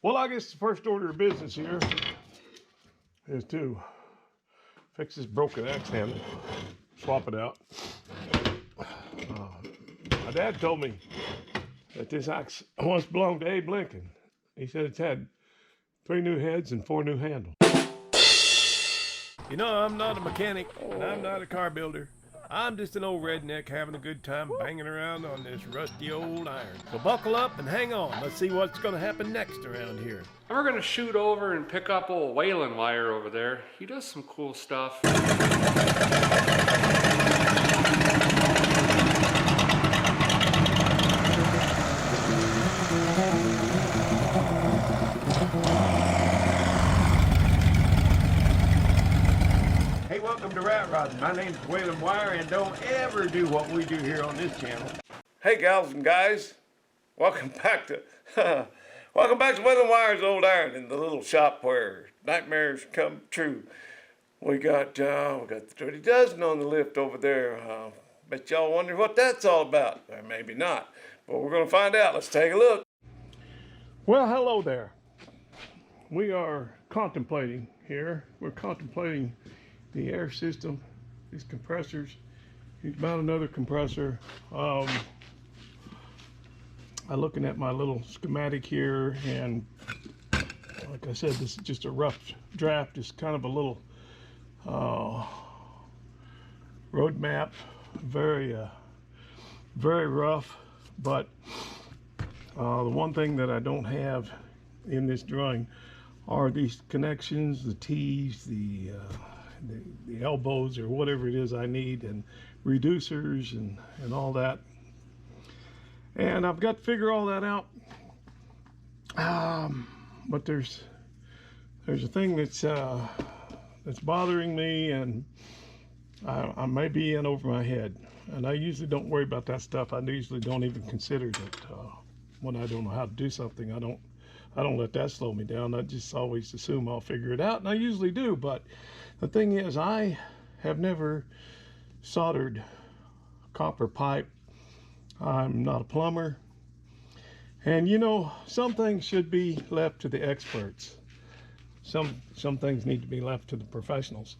Well, I guess the first order of business here is to fix this broken axe handle, swap it out. My dad told me that this axe once belonged to Abe Lincoln. He said it's had 3 new heads and 4 new handles. You know, I'm not a mechanic and I'm not a car builder. I'm just an old redneck having a good time banging around on this rusty old iron. So buckle up and hang on. Let's see what's going to happen next around here. We're going to shoot over and pick up old Waylon Wire over there. He does some cool stuff. Hey, welcome to Rat Rodding. My name's Waylon Wire, and don't ever do what we do here on this channel. Hey gals and guys, welcome back to Waylon Wire's Old Iron in the little shop where nightmares come true. We got the Dirty Dozen on the lift over there. Bet y'all wonder what that's all about. Or maybe not, but we're gonna find out. Let's take a look. Well, hello there. We are contemplating here. We're contemplating the air system, these compressors. He's about another compressor. I'm looking at my little schematic here, and like I said, this is just a rough draft. It's kind of a little road map, very rough. But the one thing that I don't have in this drawing are these connections, the T's, the elbows or whatever it is I need, and reducers and all that. And I've got to figure all that out. But there's a thing that's bothering me, and I may be in over my head. And I usually don't worry about that stuff. I usually don't even consider that when I don't know how to do something. I don't let that slow me down. I just always assume I'll figure it out, and I usually do. But the thing is, I have never soldered copper pipe. I'm not a plumber. And you know, some things should be left to the experts. Some things need to be left to the professionals.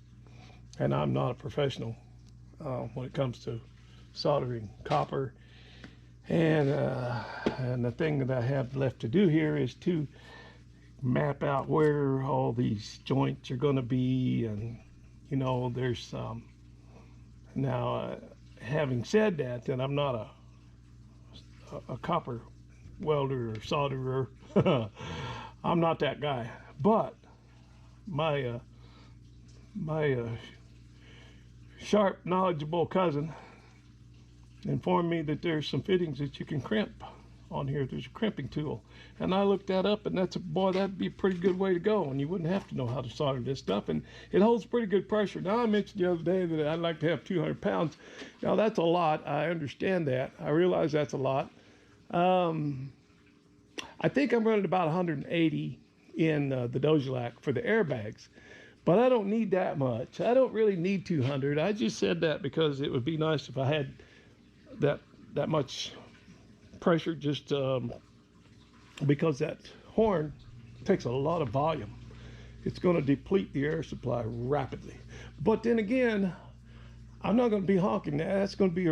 And I'm not a professional when it comes to soldering copper. And the thing that I have left to do here is to map out where all these joints are going to be. And you know, there's now having said that, then I'm not a copper welder or solderer. I'm not that guy. But my sharp, knowledgeable cousin informed me that there's some fittings that you can crimp on here. There's a crimping tool, and I looked that up, and that'd be a pretty good way to go, and you wouldn't have to know how to solder this stuff, and it holds pretty good pressure. Now, I mentioned the other day that I'd like to have 200 pounds. Now, that's a lot. I understand that. I realize that's a lot. I think I'm running about 180 in the Dojelac for the airbags, but I don't need that much. I don't really need 200. I just said that because it would be nice if I had that much pressure, just because that horn takes a lot of volume. It's going to deplete the air supply rapidly. But then again, I'm not going to be honking that. That's going to be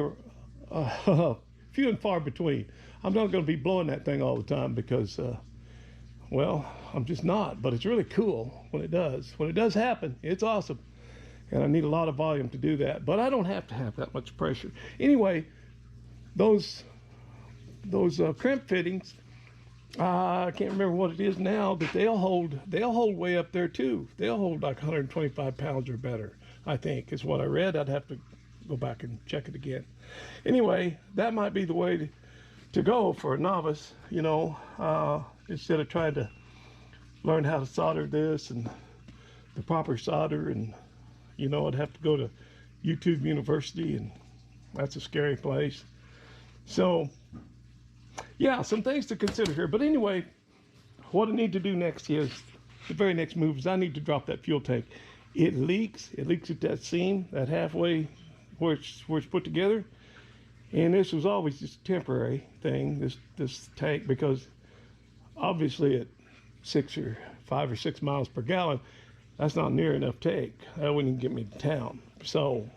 a few and far between. I'm not going to be blowing that thing all the time because, well, I'm just not. But it's really cool when it does. When it does happen, it's awesome. And I need a lot of volume to do that. But I don't have to have that much pressure. Anyway, those crimp fittings, I can't remember what it is now, but they'll hold way up there too. They'll hold like 125 pounds or better, I think is what I read. I'd have to go back and check it again. Anyway, that might be the way to go for a novice, you know, instead of trying to learn how to solder this and the proper solder, and you know, I'd have to go to YouTube University, and that's a scary place. So yeah, some things to consider here. But anyway, what I need to do next is, the very next move is I need to drop that fuel tank. It leaks at that seam, that halfway where it's put together. And this was always just a temporary thing, this tank, because obviously 5 or 6 miles per gallon. That's not near enough tank. That wouldn't even get me to town. So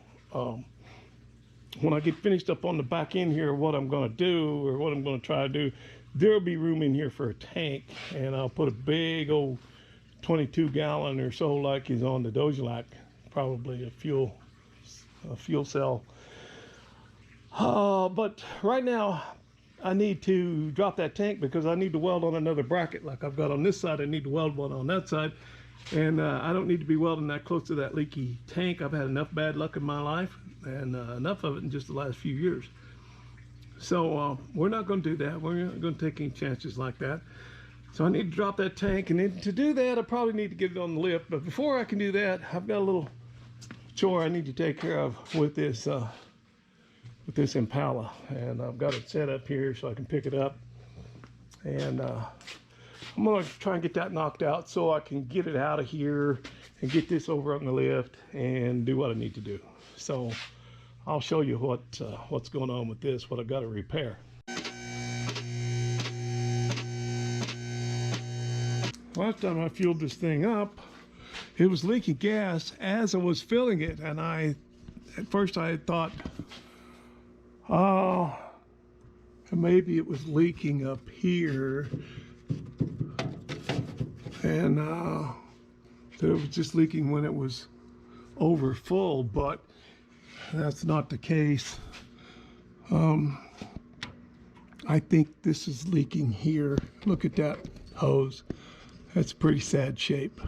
when I get finished up on the back end here, what I'm going to do, or what I'm going to try to do, there'll be room in here for a tank, and I'll put a big old 22 gallon or so like is on the Dojelac, probably a fuel cell. But right now I need to drop that tank because I need to weld on another bracket like I've got on this side. I need to weld one on that side, and I don't need to be welding that close to that leaky tank. I've had enough bad luck in my life, and enough of it in just the last few years. So we're not going to do that. We're not going to take any chances like that. So I need to drop that tank, and then to do that I probably need to get it on the lift. But before I can do that, I've got a little chore I need to take care of with this Impala, and I've got it set up here so I can pick it up, and I'm going to try and get that knocked out so I can get it out of here and get this over on the lift and do what I need to do. So I'll show you what's going on with this, what I've got to repair. Last time I fueled this thing up, it was leaking gas as I was filling it, and at first I had thought, oh, maybe it was leaking up here, and it was just leaking when it was over full, but that's not the case. I think this is leaking here. Look at that hose. That's a pretty sad shape.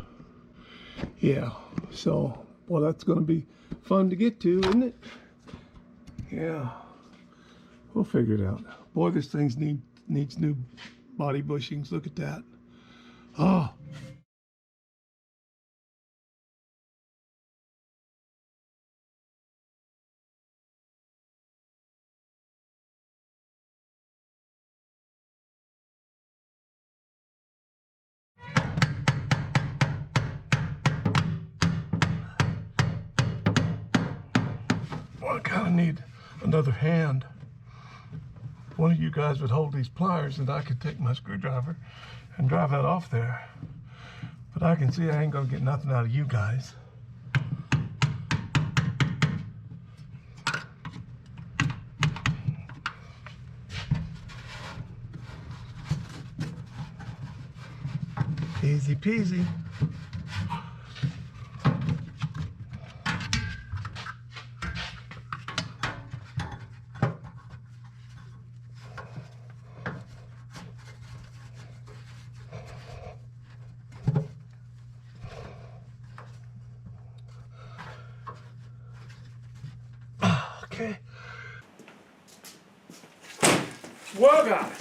Yeah, so, well, that's going to be fun to get to, isn't it? Yeah, we'll figure it out. Boy, this thing needs new body bushings. Look at that. Oh. Well, I kind of need another hand. One of you guys would hold these pliers and I could take my screwdriver and drive that off there. But I can see I ain't gonna get nothing out of you guys. Easy peasy. Okay. Well, guys,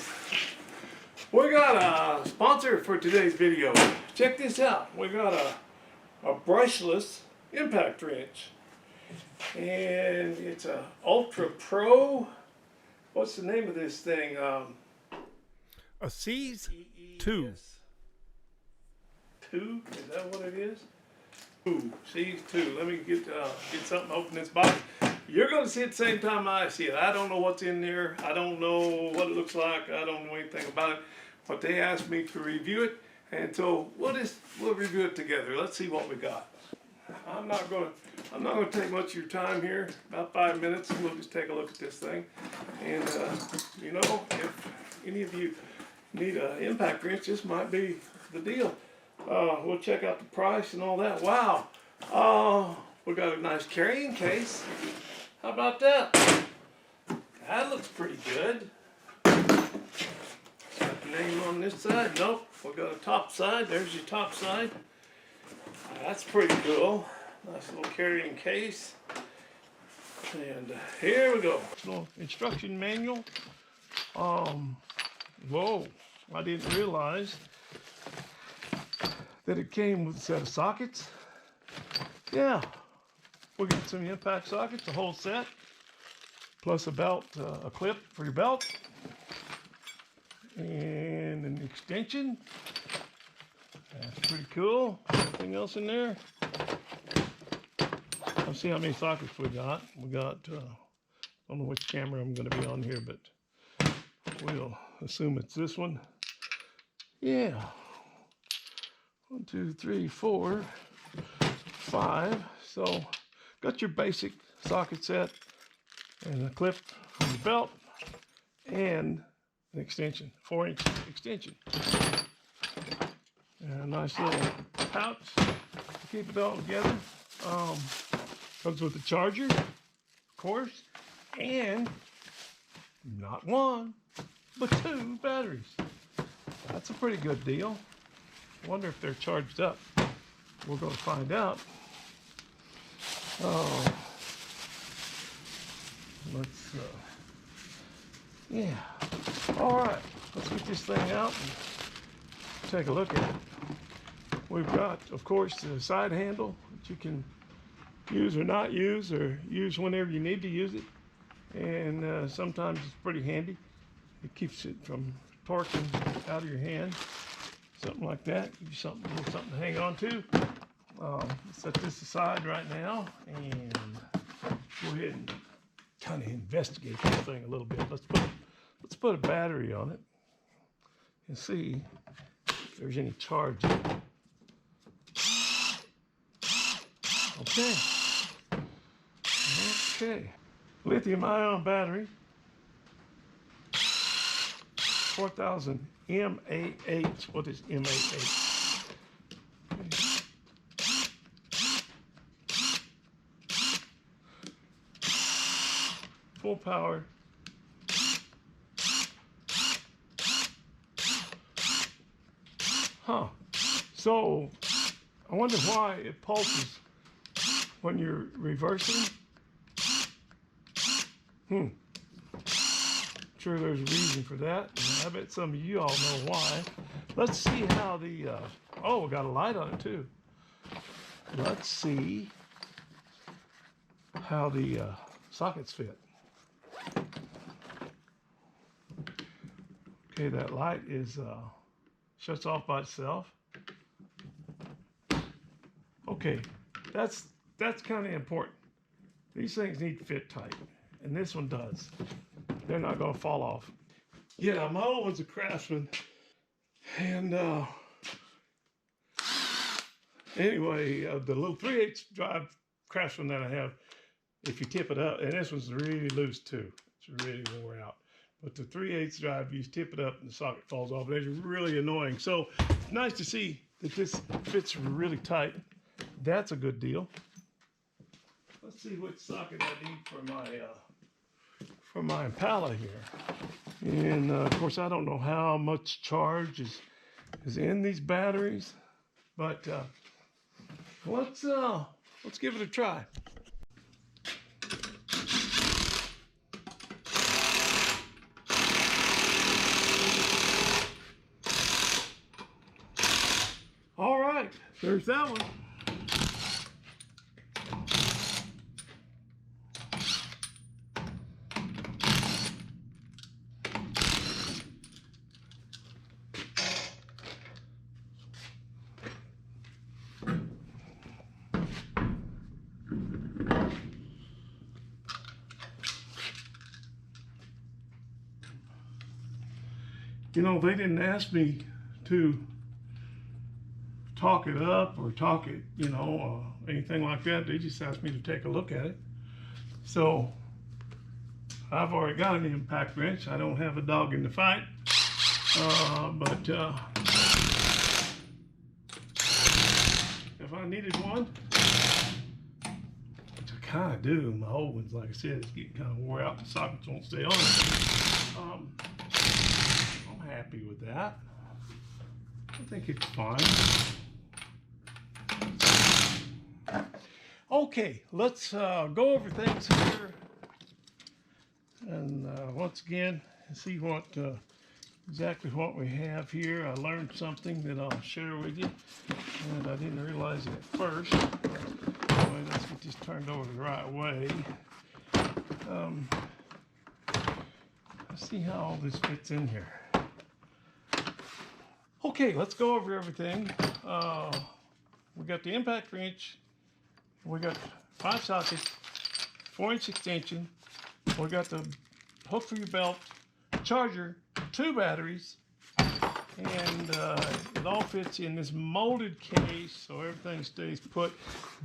we got a sponsor for today's video. Check this out. We got a brushless impact wrench, and it's a Ultra Pro. What's the name of this thing? A C's 2. 2? Is that what it is? C's 2. Let me get something open this box. You're going to see it the same time I see it. I don't know what's in there. I don't know what it looks like. I don't know anything about it. But they asked me to review it, and so we'll review it together. Let's see what we got. I'm not going to take much of your time here. About 5 minutes. We'll just take a look at this thing. And you know, if any of you need an impact wrench, this might be the deal. We'll check out the price and all that. Wow. We got a nice carrying case. How about that? That looks pretty good. Got the name on this side. Nope. We got a top side. There's your top side. That's pretty cool. Nice little carrying case. And here we go. Little instruction manual. Whoa. I didn't realize that it came with a set of sockets. Yeah. We'll get some impact sockets, a whole set, plus a belt, a clip for your belt, and an extension. That's pretty cool. Anything else in there? Let's see how many sockets we got. We got, I don't know which camera I'm going to be on here, but we'll assume it's this one. Yeah. 1, 2, 3, 4, 5. So got your basic socket set and a clip from the belt and an extension, 4-inch extension. And a nice little pouch to keep it all together. Comes with the charger, of course, and not one, but 2 batteries. That's a pretty good deal. I wonder if they're charged up. We're going to find out. Oh, let's, yeah. All right, let's get this thing out and take a look at it. We've got, of course, the side handle that you can use or not use, or use whenever you need to use it. And sometimes it's pretty handy. It keeps it from torquing out of your hand. Something like that. Give you something, a little something to hang on to. Let's set this aside right now and go ahead and kind of investigate this thing a little bit. Let's put a battery on it and see if there's any charge in it. Okay. Okay. Lithium-ion battery. 4000 mAh. What is mAh? Full power. Huh. So, I wonder why it pulses when you're reversing. Sure there's a reason for that. And I bet some of you all know why. Let's see how the, oh, we got a light on it too. Let's see how the sockets fit. Okay, that light is, shuts off by itself. Okay, that's kind of important. These things need to fit tight, and this one does. They're not going to fall off. Yeah, my old one's a Craftsman, and anyway, the little 3/8 drive Craftsman that I have, if you tip it up, and this one's really loose too. It's really wore out. But the 3/8 drive, you tip it up and the socket falls off. It's really annoying. So it's nice to see that this fits really tight. That's a good deal. Let's see which socket I need for my Impala here. And of course, I don't know how much charge is in these batteries, but let's give it a try. All right, there's that one. You know, they didn't ask me to talk it up or talk it, you know, anything like that. They just asked me to take a look at it. So I've already got an impact wrench. I don't have a dog in the fight, but if I needed one, which I kind of do, my old ones, like I said, it's getting kind of wore out. The sockets won't stay on it. I'm happy with that. I think it's fine. Okay, let's go over things here, and once again, see what exactly what we have here. I learned something that I'll share with you, and I didn't realize it at first. Anyway, let's get this turned over the right way. Let's see how all this fits in here. Okay, let's go over everything. We got the impact wrench. We got 5 sockets, 4-inch extension. We got the hook for your belt, charger, 2 batteries, and it all fits in this molded case, so everything stays put.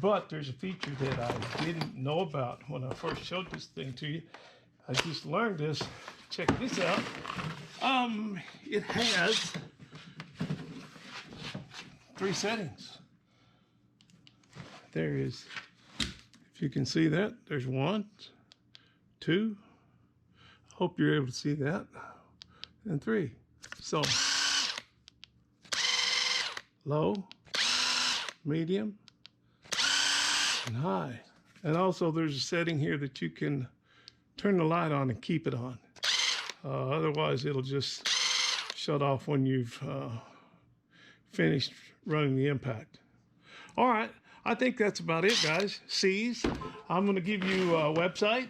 But there's a feature that I didn't know about when I first showed this thing to you. I just learned this. Check this out. It has 3 settings. There is, if you can see that, there's 1, 2. Hope you're able to see that. And 3. So low, medium, and high. And also there's a setting here that you can turn the light on and keep it on. Otherwise it'll just shut off when you've finished running the impact. All right, I think that's about it, guys. C's. I'm going to give you a website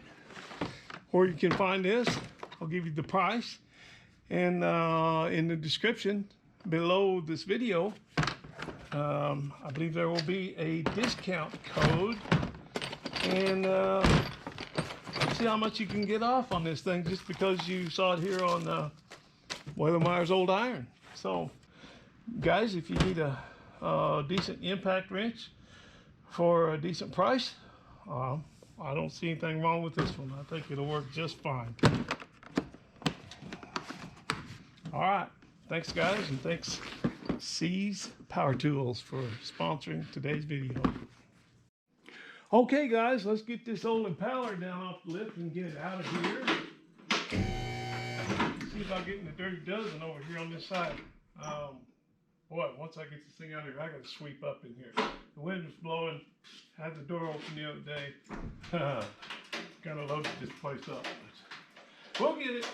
where you can find this. I'll give you the price. And in the description below this video, I believe there will be a discount code. And see how much you can get off on this thing just because you saw it here on Whalen Wire's Old Iron. So, guys, if you need a decent impact wrench for a decent price, I don't see anything wrong with this one. I think it'll work just fine. All right. Thanks, guys, and thanks C's Power Tools for sponsoring today's video. Okay, guys, let's get this old impaler down off the lift and get it out of here. See about getting the dirty dozen over here on this side. Boy, once I get this thing out of here, I gotta sweep up in here. The wind was blowing. Had the door open the other day. Kind of loaded this place up. But we'll get it.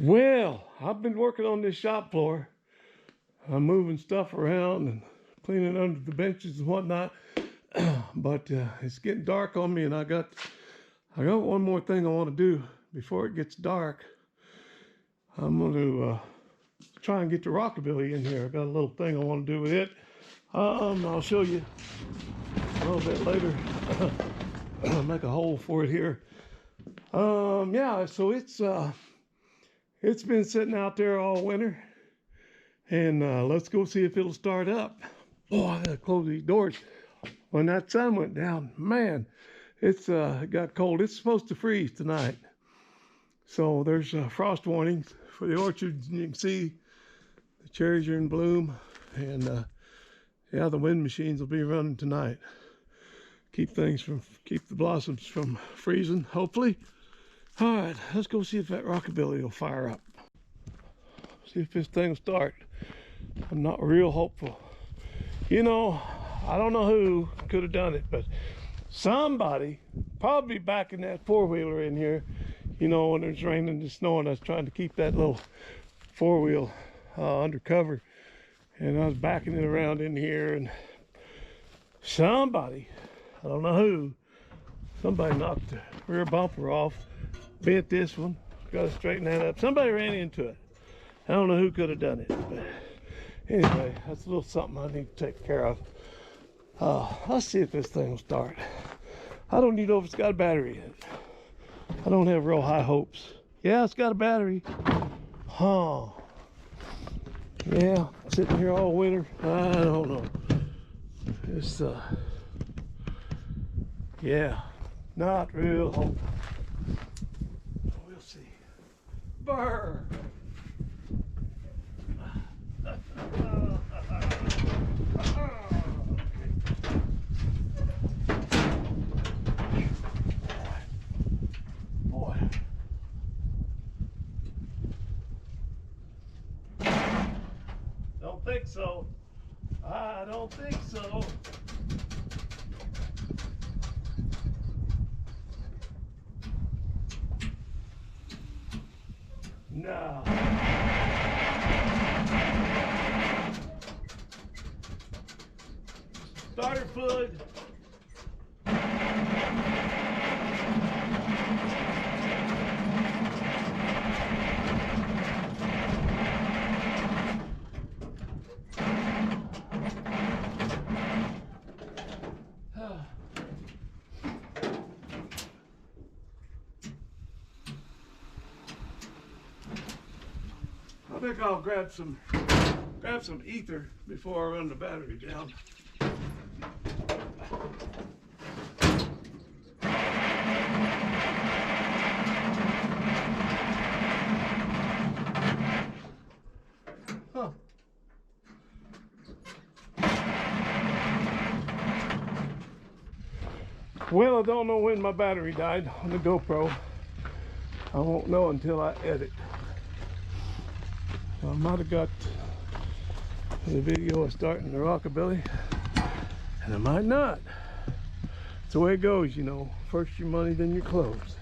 Well, I've been working on this shop floor. I'm moving stuff around and cleaning under the benches and whatnot. But it's getting dark on me, and I got one more thing I want to do before it gets dark. I'm going to try and get the Rockabilly in here. I got a little thing I want to do with it. I'll show you a little bit later. Make a hole for it here. Yeah, so it's been sitting out there all winter, and let's go see if it'll start up. Oh, I gotta close these doors. When that sun went down, man, it got cold. It's supposed to freeze tonight. So there's frost warnings for the orchards. You can see the cherries are in bloom, and yeah, the wind machines will be running tonight. Keep the blossoms from freezing, hopefully. All right, let's go see if that Rockabilly will fire up. See if this thing will start. I'm not real hopeful. You know, I don't know who could have done it, but somebody, probably back in that four-wheeler in here, you know, when it's raining and snowing, I was trying to keep that little four-wheel under cover, and I was backing it around in here, and somebody, I don't know who, somebody knocked the rear bumper off, bent this one, got to straighten that up. Somebody ran into it. I don't know who could have done it, but anyway, that's a little something I need to take care of. Let's see if this thing will start. I don't even know if it's got a battery in it. I don't have real high hopes. Yeah, it's got a battery. Huh. Yeah, sitting here all winter. I don't know. It's, yeah, not real hopeful. We'll see. Burr. Boy. Don't think so. I don't think so. No. Starter fluid. I think I'll grab some ether before I run the battery down. Huh. Well, I don't know when my battery died on the GoPro. I won't know until I edit. I might have got the video of starting the Rockabilly, and I might not. It's the way it goes, you know. First your money, then your clothes.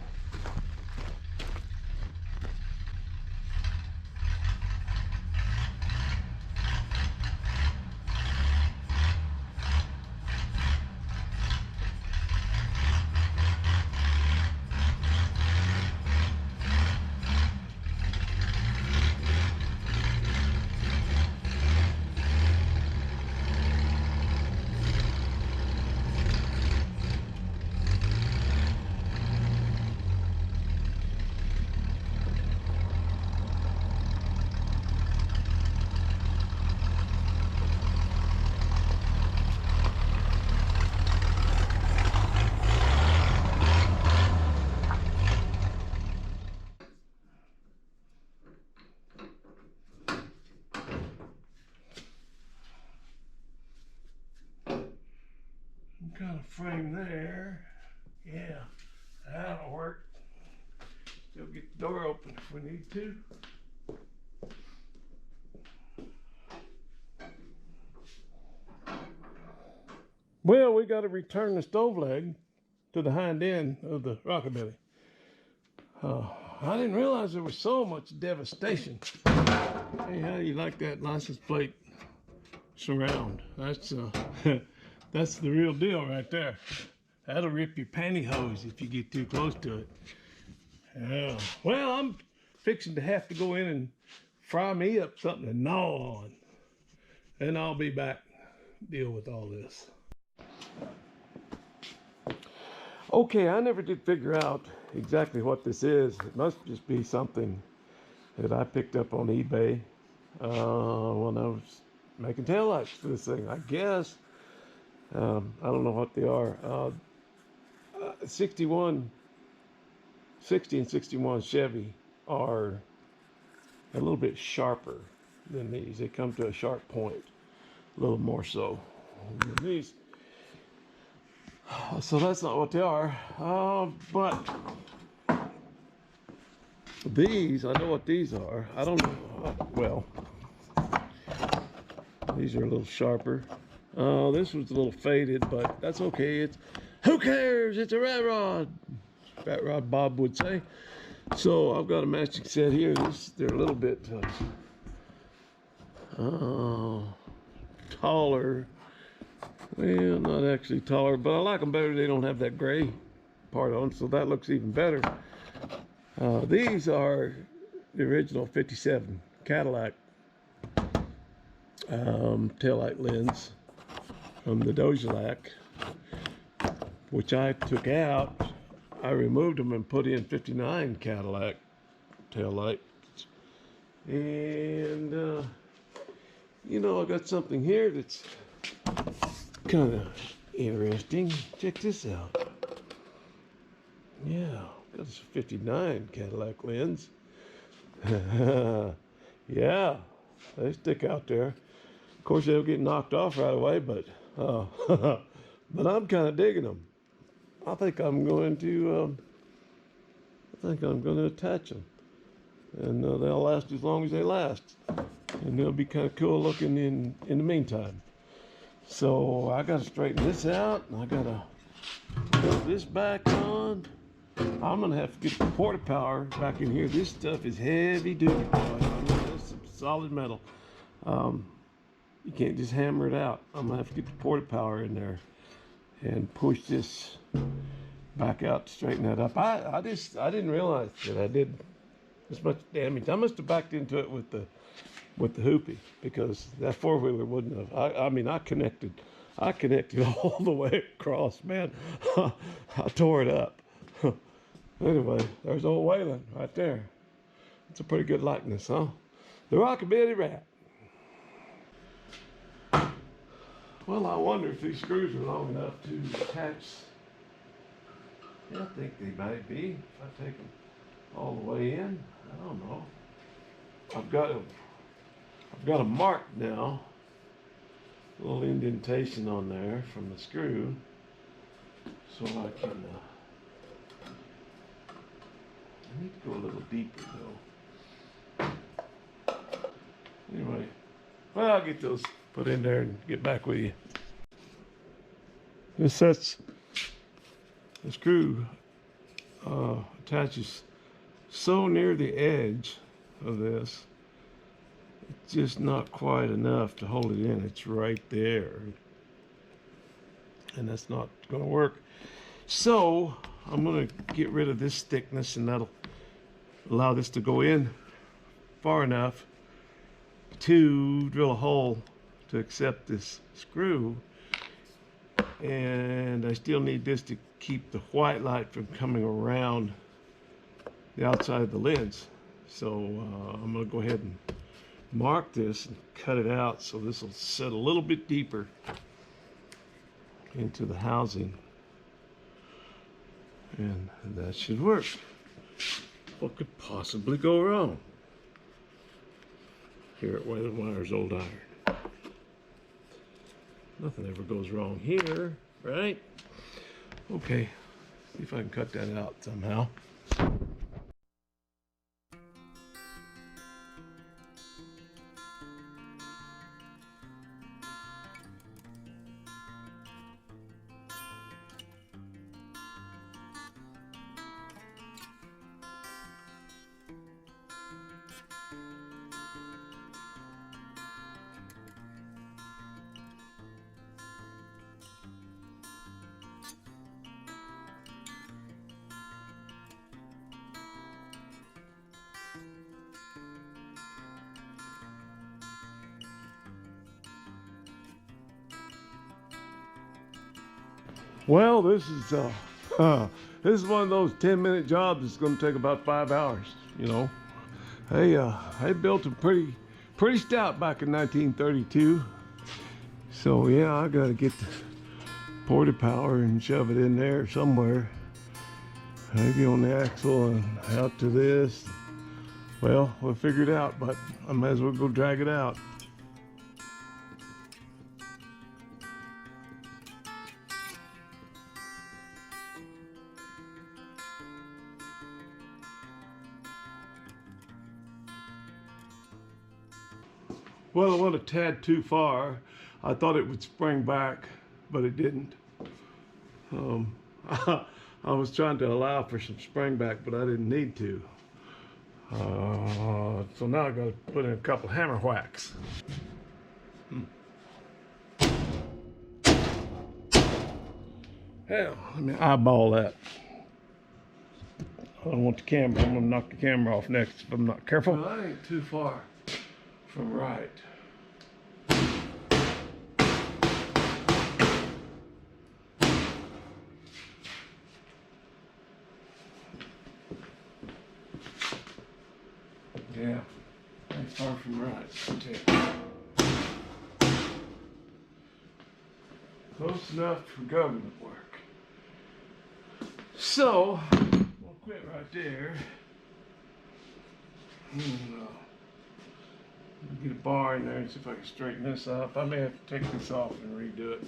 Kind of frame there. Yeah, that'll work. Still get the door open if we need to. Well, we got to return the stove leg to the hind end of the Rockabilly. I didn't realize there was so much devastation. Hey, how do you like that license plate surround? That's that's the real deal right there. That'll rip your pantyhose if you get too close to it. Yeah. Well, I'm fixing to have to go in and fry me up something to gnaw on. And I'll be back to deal with all this. Okay, I never did figure out exactly what this is. It must just be something that I picked up on eBay when I was making taillights for this thing, I guess. I don't know what they are. 60 and 61 Chevy are a little bit sharper than these. They come to a sharp point, a little more so than these. So that's not what they are. But These, I know what these are. I don't know. Well, these are a little sharper. This was a little faded, but that's okay. It's, who cares? It's a rat rod. Rat rod Bob would say. So I've got a matching set here. They're a little bit taller. Well, not actually taller, but I like them better. They don't have that gray part on, so that looks even better. These are the original 57 Cadillac taillight lens from the Dojelac, which I took out. I removed them and put in 59 Cadillac taillight. And, you know, I got something here that's kind of interesting. Check this out. Yeah, got this 59 Cadillac lens. Yeah, they stick out there. Of course, they'll get knocked off right away, but but I'm kind of digging them. I think I'm going to attach them, and they'll last as long as they last, and they'll be kind of cool looking in the meantime. So I got to straighten this out, and I got to put this back on. I'm gonna have to get the porta power back in here. This stuff is heavy duty. I mean, that's some solid metal. You can't just hammer it out. I'm gonna have to get the porta power in there and push this back out to straighten that up. I didn't realize that I did this much damage. I must have backed into it with the hoopy, because that four-wheeler wouldn't have. I mean, I connected all the way across, man. I tore it up. Anyway, there's old Waylon right there. It's a pretty good likeness, huh? The Rockabilly Rat. Well, I wonder if these screws are long enough to attach. Yeah, I think they might be. If I take them all the way in, I don't know. I've got a mark now. A little indentation on there from the screw, so I can. I need to go a little deeper though. Anyway, well, I'll get those put in there and get back with you. This sets, the screw attaches so near the edge of this, it's just not quite enough to hold it in. It's right there, and that's not going to work. So I'm going to get rid of this thickness, and that'll allow this to go in far enough to drill a hole to accept this screw. And I still need this to keep the white light from coming around the outside of the lens. So I'm going to go ahead and mark this and cut it out, so this will set a little bit deeper into the housing, and that should work. What could possibly go wrong here at Waylon Wire's Old Iron? Nothing ever goes wrong here, right? Okay, see if I can cut that out somehow. Well, this is one of those 10-minute jobs that's going to take about 5 hours. You know, they built them pretty stout back in 1932. So yeah, I got to get the porta power and shove it in there somewhere. Maybe on the axle and out to this. Well, we'll figure it out, but I might as well go drag it out. Well, I went a tad too far. I thought it would spring back, but it didn't. I was trying to allow for some spring back, but I didn't need to. So now I got to put in a couple hammer whacks. Hell, let me eyeball that. I don't want the camera. I'm gonna knock the camera off next if I'm not careful. Well, that ain't too far from right. Yeah, ain't far from right. I'll tell you. Close enough for government work. So, we'll quit right there. Get a bar in there and see if I can straighten this up. I may have to take this off and redo it.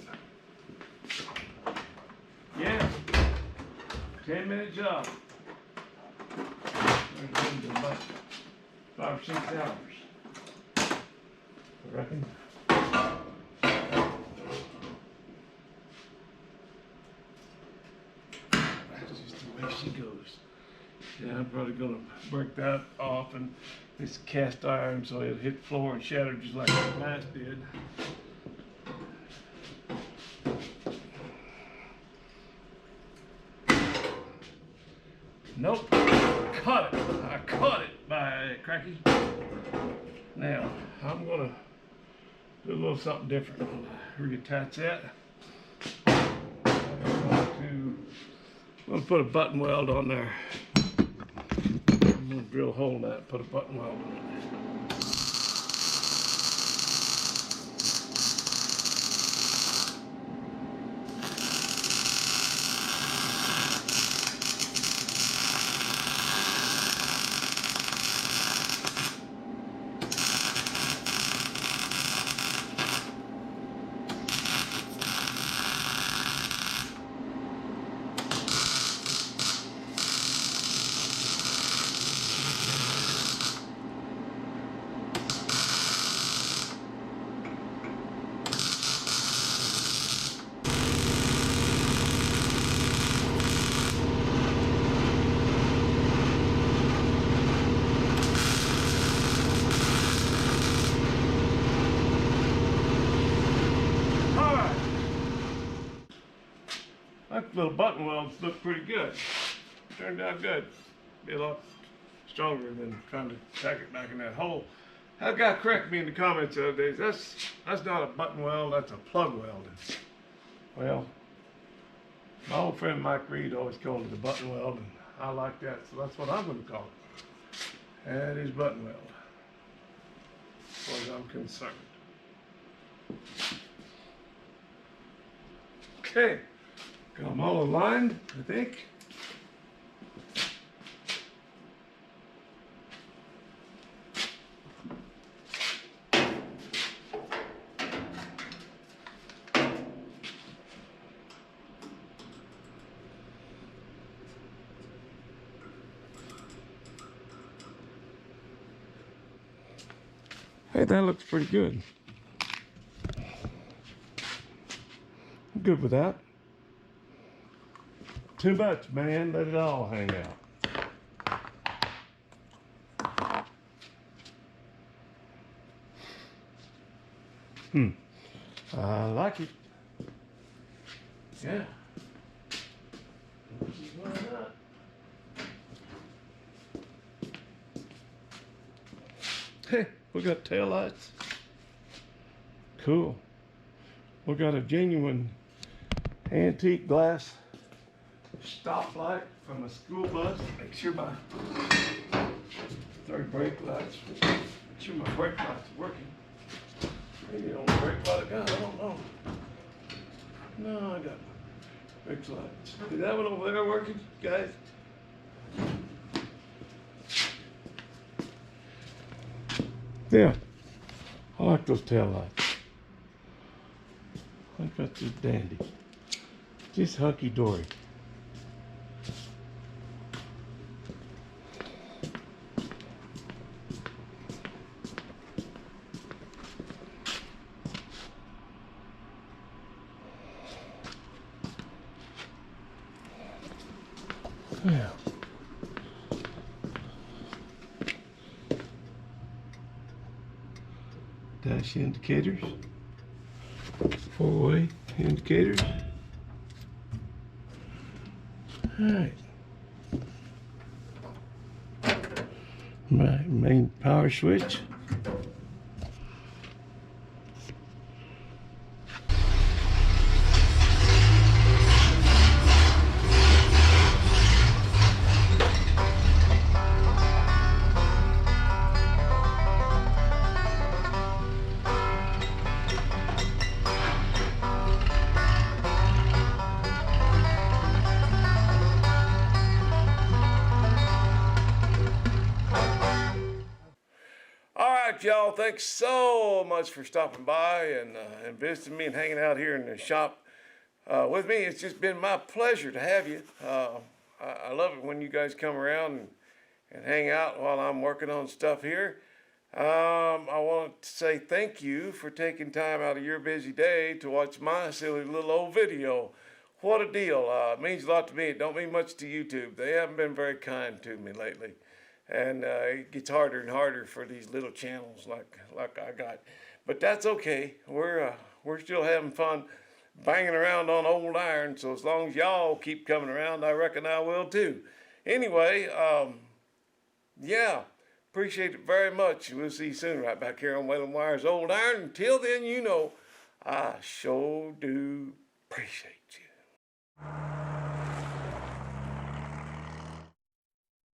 Yeah, 10-minute job. About 5 or 6 hours, I reckon. That's just the way she goes. Yeah, I'm probably gonna break that off, and this cast iron so it'll hit the floor and shatter just like the glass did. Nope, caught it. I caught it by cracky. Now, I'm gonna do a little something different. Reattach that. I'm gonna put a button weld on there. I'm gonna drill a hole in that and put a button weld on it. That little button welds look pretty good. Turned out good. Be a lot stronger than trying to tack it back in that hole. That guy corrected me in the comments the other day. That's not a button weld, that's a plug weld. Well, my old friend Mike Reed always called it a button weld, and I like that, so that's what I'm going to call it. That is button weld, as far as I'm concerned. Okay. Got them all aligned, I think. Hey, that looks pretty good. I'm good with that. Too much, man. Let it all hang out. I like it. Yeah. Why not? Hey, we got taillights. Cool. We got a genuine antique glass stoplight from a school bus. Make sure my third brake lights, make sure my brake lights are working. Maybe on the brake light again, I don't know. No, I got brake lights. Is that one over there working, guys? Yeah, I like those tail lights. I think that's just dandy. Just hunky-dory. dash indicators, four-way indicators. All right. My main power switch. All right, y'all. Thanks so much for stopping by and visiting me and hanging out here in the shop with me. It's just been my pleasure to have you. I love it when you guys come around and hang out while I'm working on stuff here. I want to say thank you for taking time out of your busy day to watch my silly little old video. What a deal. It means a lot to me. It don't mean much to YouTube. They haven't been very kind to me lately. And it gets harder and harder for these little channels like I got. But that's okay. We're still having fun banging around on old iron. So as long as y'all keep coming around, I reckon I will too. Anyway, yeah, appreciate it very much. We'll see you soon right back here on Whalen Wire's Old Iron. Until then, you know, I sure do appreciate you.